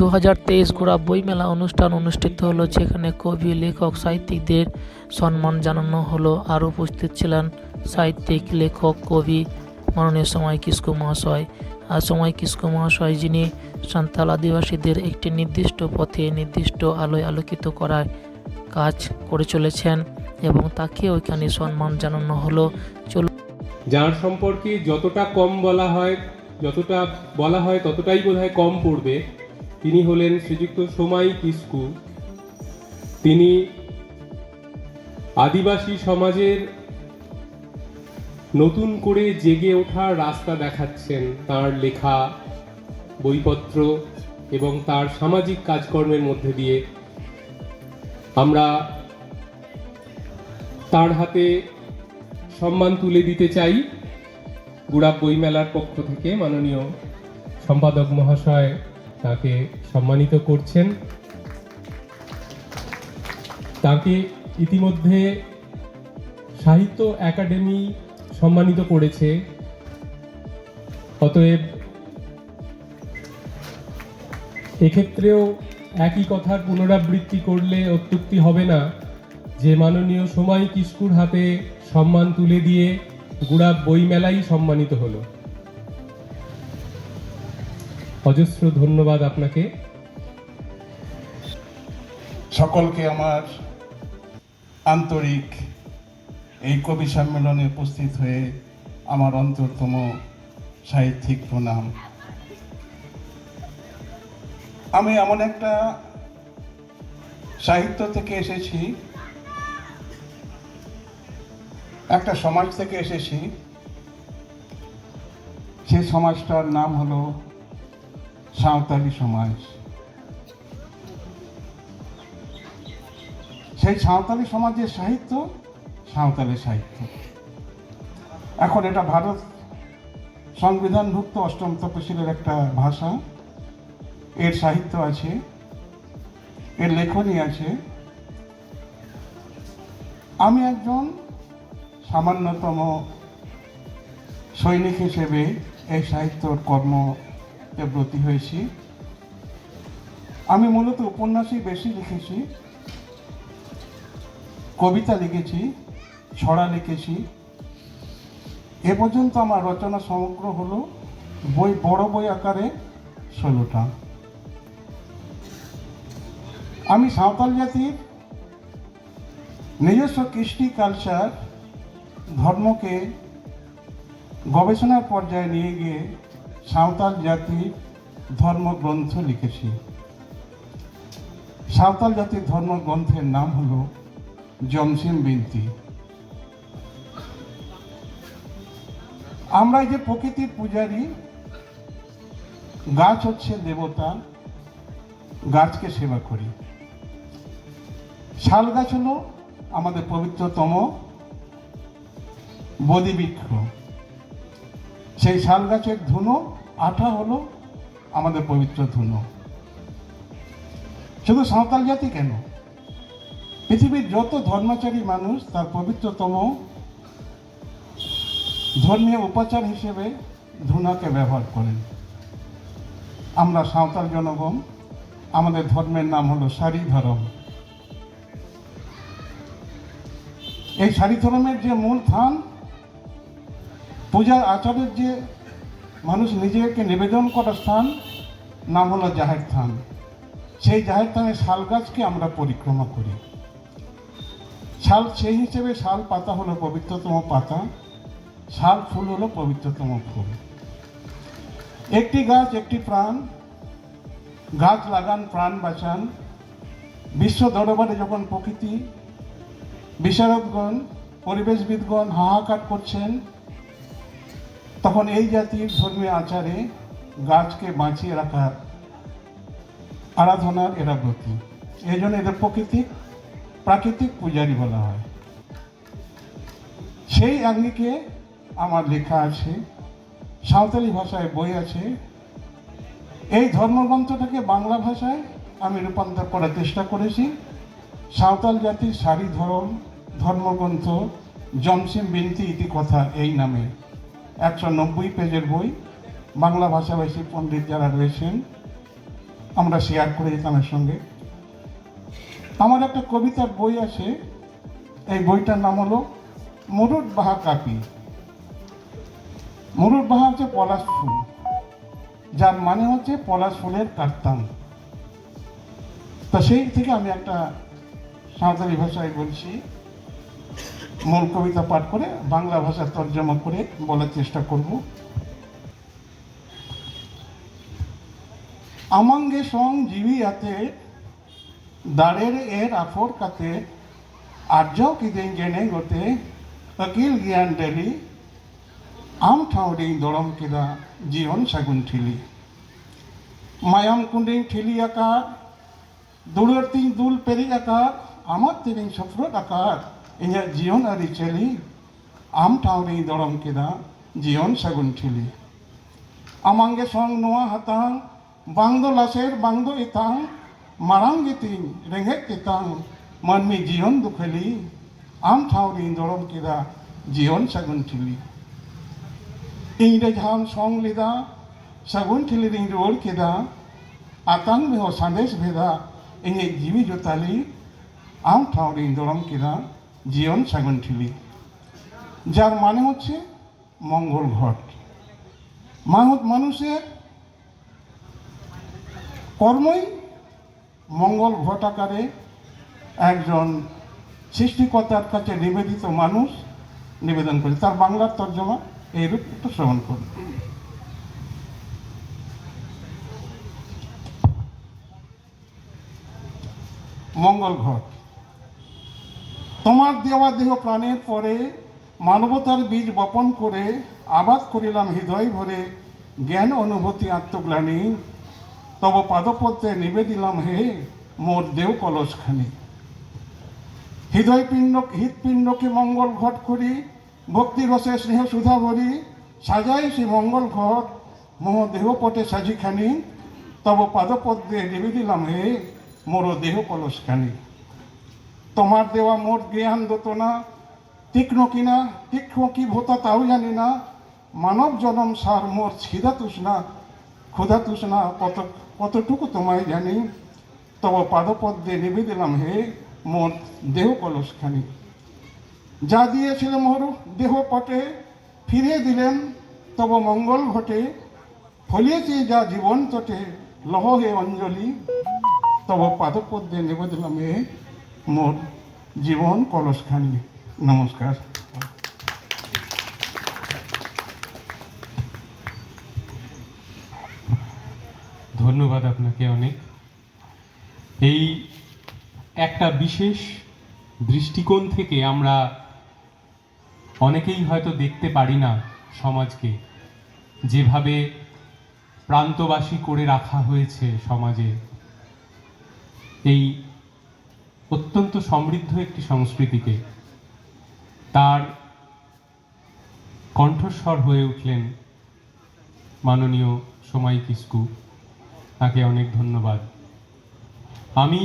2023 গোড়া বইমেলা অনুষ্ঠান অনুষ্ঠিত হলো, যেখানে কবি, লেখক, সাহিত্যিকদের সম্মান জানানো হলো। আর উপস্থিত ছিলেন সাহিত্যিক, লেখক, কবি মাননীয় সময় কিস্কু মহাশয়। আর সময় কিস্কু মহাশয়, যিনি সাঁওতাল আদিবাসীদের একটি নির্দিষ্ট পথে, নির্দিষ্ট আলোয় আলোকিত করার কাজ করে চলেছেন, এবং তাকে ওইখানে সম্মান জানানো হলো। যার সম্পর্কে যতটা কম বলা হয়, যতটা বলা হয় ততটাই বোধহয় কম পড়বে। তিনি হলেন শ্রীযুক্ত সময় কিস্কু। তিনি আদিবাসী সমাজের নতুন করে জেগে ওঠার রাস্তা দেখাচ্ছেন তার লেখা, বইপত্র এবং তার সামাজিক কাজকর্মের মধ্যে দিয়ে। আমরা তার হাতে সম্মান তুলে দিতে চাই গুড়াব বইমেলার পক্ষ থেকে। মাননীয় সম্পাদক মহাশয় তাকে সম্মানিত করছেন। তাকে ইতিমধ্যে সাহিত্য একাডেমি সম্মানিত করেছে। অতএব এক্ষেত্রেও একই কথার পুনরাবৃত্তি করলে অত্যুক্তি হবে না যে মাননীয় সময় কিস্কুর হাতে সম্মান তুলে দিয়ে গুড়াব বইমেলাই সম্মানিত হলো। অজস্র ধন্যবাদ আপনাকে। সকলকে আমার আন্তরিক এই কবি সম্মেলনে উপস্থিত হয়ে আমার অন্তরতম সাহিত্যিক প্রণাম। আমি এমন একটা সাহিত্য থেকে এসেছি, একটা সমাজ থেকে এসেছি। সে সমাজটার নাম হলো সাঁওতালি সমাজ। সেই সাঁওতালি সমাজের সাহিত্য সাঁওতালি সাহিত্য। এখন এটা ভারত সংবিধানভুক্ত অষ্টম তফসিলের একটা ভাষা। এর সাহিত্য আছে, এর লেখনী আছে। আমি একজন সামান্যতম সৈনিক হিসেবে এই সাহিত্যর কর্মে ব্রতী হয়েছি। আমি মূলত উপন্যাসই বেশি লিখেছি, কবিতা লিখেছি, ছড়া লিখেছি। এ পর্যন্ত আমার রচনা সমগ্র হলো বই, বড় বই আকারে 16টা। আমি সাঁওতাল জাতির নিজস্ব কৃষ্টি, কালচার, ধর্মকে গবেষণার পর্যায়ে নিয়ে গিয়ে সাঁওতাল জাতির ধর্মগ্রন্থ লিখেছি। সাঁওতাল জাতির ধর্মগ্রন্থের নাম হলো জমসিম বিনতি। আমরা যে প্রকৃতির পূজারী, গাছ হচ্ছে দেবতা, গাছকে সেবা করি। শাল গাছ হলো আমাদের পবিত্রতম বোধিবৃক্ষ। সেই শাল গাছের ধুনো, আঠা হলো আমাদের পবিত্র ধুনো। শুধু সাঁওতাল জাতি কেন, পৃথিবীর যত ধর্মাচারী মানুষ তার পবিত্রতম ধর্মীয় উপাচার হিসেবে ধুনাকে ব্যবহার করেন। আমরা সাঁওতাল জনগণ, আমাদের ধর্মের নাম হলো সারি ধর্ম। এই সারি ধর্মের যে মূল থান, পূজার আচারের যে মানুষ নিজেকে নিবেদন করার স্থান, নাম হলো জাহের থান। সেই জাহের থানে শাল গাছকে আমরা পরিক্রমা করি। শাল, সেই হিসেবে শাল পাতা হলো পবিত্রতম পাতা, শাল ফুল হলো পবিত্রতম ফুল। একটি গাছ একটি প্রাণ, গাছ লাগান প্রাণ বাঁচান। বিশ্ব দরবারে যখন প্রকৃতি বিশারদগণ, পরিবেশবিদগণ হাহাকার করছেন, তখন এই জাতির ধর্মীয় আচারে গাছকে বাঁচিয়ে রাখার আরাধনার এরা ব্রতী। এই জন্য এদের প্রাকৃতিক পূজারী বলা হয়। সেই আঙ্গিকে আমার লেখা আছে, সাঁওতালি ভাষায় বই আছে। এই ধর্মগ্রন্থটাকে বাংলা ভাষায় আমি রূপান্তর করার চেষ্টা করেছি। সাঁওতাল জাতির সারি ধর্মগ্রন্থ জমসিম বিনতি ইতি কথা, এই নামে 190 পেজের বই। বাংলা ভাষাভাষী পণ্ডিত যারা রয়েছেন আমরা শেয়ার করে যেতাম এর সঙ্গে। আমার একটা কবিতার বই আছে, এই বইটার নাম হলো মুরুট বাহা কাপি। মুরুট বাহা হচ্ছে পলাশ ফুল, যার মানে হচ্ছে পলাশ ফুলের কার্তান। তো সেই থেকে আমি একটা সাঁওতালি ভাষায় বলছি, মূল কবিতা পাঠ করে বাংলা ভাষা তর্জমা করে বলার চেষ্টা করব। আমাঙ্গে সং জীবিয়াতে দাঁড়ের এর আফর কাতে আর্যাও কি দিন জেনে গোতে অকিল জ্ঞান ডেলি আম ঠাউরি দড়ম কিদা জীবন সাগুন ঠিলি মায়াম কুন্ডিং ঠিলি আকার দুলের তিন দুল পেরি আকার আমার তিরিং সফরত আকার ইঞ্জার জীবন আরি চেলি আম ঠাউরি দড়ম কিদা জীবন সাগুন ঠিলি আমাঙ্গে সং নোয়া হাতাং বাংদো লাসের বাংদো ইতাং মারাং গিতিং রেঙ্গেক তিতাং মানমি জীবন দুখেলি আম ঠাউরি দড়ম কিদা জীবন সাগুন ঠিলি ইংরে ঝাম সং লিদা সাগুন ঠিলি রিং রোল কেদা আতাং মেহ সান্দেশ ভেদা ইংরে জীবী জোতালি আম ঠাউরি দড়ম কিদা জীবন সাগুন ঠিলি, যার মানে হচ্ছে মঙ্গল ঘট। মানুষের কর্মই মঙ্গল ঘট আকারে একজন সৃষ্টিকর্তার কাছে নিবেদিত মানুষ নিবেদন করে। তার বাংলার তর্জমা এইরূপ একটু শ্রবণ করুন। মঙ্গল ঘট। তোমার দেওয়া দেহ প্রাণের পরে মানবতার বীজ বপন করে আবাদ করিলাম হৃদয় ভরে জ্ঞান অনুভূতি আত্মগ্লানি তব পাদপদ্মে নিবেদিলাম হে মোর দেহ কলসখানি। হৃৎপিণ্ডকে মঙ্গল ঘট করি ভক্তি রসে স্নেহ সুধা ভরি সাজাই সে মঙ্গল ঘট মোহ দেহ পটে সাজিখানি তব পাদপদ্মে নিবেদিলাম হে মোর দেহ কলসখানি। তোমার দেওয়া মোর জ্ঞান দোতনা তীক্ষ্ণ কিনা তীক্ষ্ণ কি ভোতা তাও জানি না মানব জনম সার মোর ক্ষুধা তৃষ্ণা কতটুকু তোমায় জানি তব পাদপদ্মে নিবেদিলাম হে মোর দেহ কলসখানি। যা দিয়েছিল মোর দেহ পটে ফিরিয়ে দিলেন তব মঙ্গল ঘটে ফলিয়েছে যা জীবন তটে লহ হে অঞ্জলি তব পাদপদ্মে নিবেদিলাম হে মোর জীবন কলসখানি। নমস্কার। ধন্যবাদ আপনাকে অনেক। এই একটা বিশেষ দৃষ্টিকোণ থেকে আমরা অনেকেই হয়তো দেখতে পারি না সমাজকে, যেভাবে প্রান্তবাসী করে রাখা হয়েছে সমাজে। এই অত্যন্ত সমৃদ্ধ একটি সংস্কৃতিকে তার কণ্ঠস্বর হয়ে উঠলেন মাননীয় সোমাই কিস্কু, তাকে অনেক ধন্যবাদ। আমি